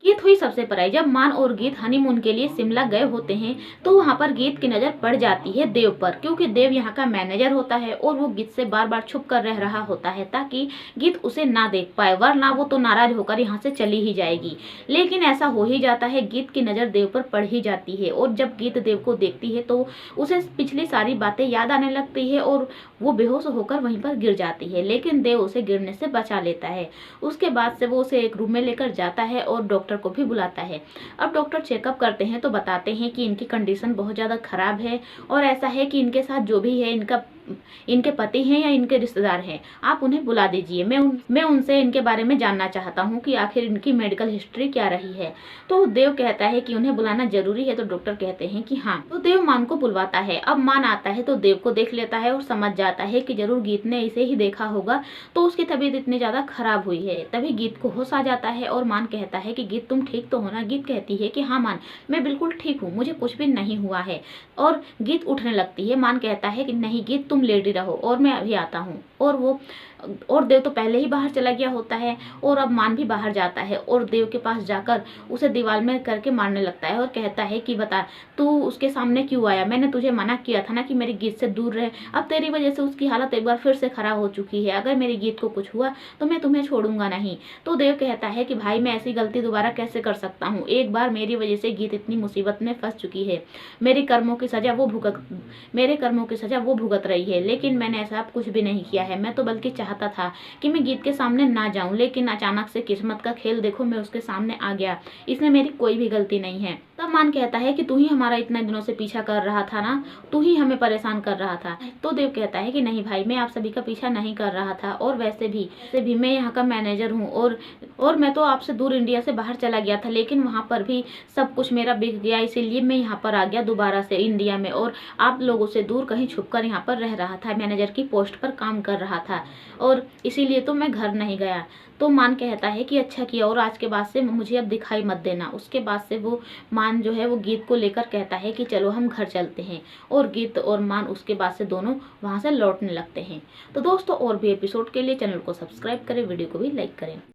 गीत हुई सबसे पराई। जब मान और गीत हनीमून के लिए शिमला गए होते हैं तो वहाँ पर गीत की नज़र पड़ जाती है देव पर, क्योंकि देव यहाँ का मैनेजर होता है और वो गीत से बार बार छुप कर रह रहा होता है ताकि गीत उसे ना देख पाए, वरना वो तो नाराज होकर यहाँ से चली ही जाएगी। लेकिन ऐसा हो ही जाता है, गीत की नज़र देव पर पड़ ही जाती है और जब गीत देव को देखती है तो उसे पिछली सारी बातें याद आने लगती है और वो बेहोश होकर वहीं पर गिर जाती है। लेकिन देव उसे गिरने से बचा लेता है। उसके बाद से वो उसे एक रूम में लेकर जाता है और डॉक्टर को भी बुलाता है। अब डॉक्टर चेकअप करते हैं तो बताते हैं कि इनकी कंडीशन बहुत ज़्यादा खराब है और ऐसा है कि इनके साथ जो भी है इनके पति हैं या इनके रिश्तेदार हैं, आप उन्हें बुला दीजिए। मैं उनसे इनके बारे में जानना चाहता हूँ कि आखिर इनकी मेडिकल हिस्ट्री क्या रही है। तो देव कहता है कि उन्हें बुलाना जरूरी है, तो डॉक्टर कहते हैं कि हाँ। तो देव मान को बुलवाता है। अब मान आता है तो देव को देख लेता है और समझ जाता है कि जरूर गीत ने इसे ही देखा होगा, तो उसकी तबीयत इतनी ज़्यादा खराब हुई है। तभी गीत को होश आ जाता है और मान कहता है कि गीत तुम ठीक तो हो ना। गीत कहती है कि हाँ मान, मैं बिल्कुल ठीक हूँ, मुझे कुछ भी नहीं हुआ है। और गीत उठने लगती है। मान कहता है कि नहीं गीत, तुम लेटी रहो और मैं अभी आता हूँ। और देव तो पहले ही बाहर चला गया होता है और अब मान भी बाहर जाता है और देव के पास जाकर उसे दीवार में करके मारने लगता है और कहता है कि बता, तू उसके सामने क्यों आया? मैंने तुझे मना किया था ना कि मेरी गीत से दूर रहे। अब तेरी वजह से उसकी हालत एक बार फिर से खराब हो चुकी है। अगर मेरी गीत को कुछ हुआ तो मैं तुम्हें छोड़ूंगा नहीं। तो देव कहता है कि भाई, मैं ऐसी गलती दोबारा कैसे कर सकता हूँ? एक बार मेरी वजह से गीत इतनी मुसीबत में फंस चुकी है। मेरे कर्मों की सजा वो भुगत रही है, लेकिन मैंने ऐसा कुछ भी नहीं किया है। मैं तो बल्कि चाहता था कि मैं गीत के सामने ना जाऊं, लेकिन अचानक से किस्मत का खेल देखो, मैं उसके सामने आ गया। इसमें मेरी कोई भी गलती नहीं है। तब मान कहता है कि तू ही हमारा इतने दिनों से पीछा कर रहा था ना, तू ही हमें परेशान कर रहा था। तो देव कहता है कि नहीं भाई, मैं आप सभी का पीछा नहीं कर रहा था और वैसे भी मैं यहाँ का मैनेजर हूँ और मैं तो आपसे दूर इंडिया से बाहर चला गया था, लेकिन वहाँ पर भी सब कुछ मेरा बिक गया, इसीलिए मैं यहाँ पर आ गया दोबारा से इंडिया में और आप लोगों से दूर कहीं छुपकर यहाँ पर रह रहा था, मैनेजर की पोस्ट पर काम कर रहा था और इसीलिए तो मैं घर नहीं गया। तो मान कहता है कि अच्छा किया और आज के बाद से मुझे अब दिखाई मत देना। उसके बाद से वो मान जो है वो गीत को लेकर कहता है कि चलो हम घर चलते हैं और गीत और मान उसके बाद से दोनों वहाँ से लौटने लगते हैं। तो दोस्तों, और भी एपिसोड के लिए चैनल को सब्सक्राइब करें, वीडियो को भी लाइक करें।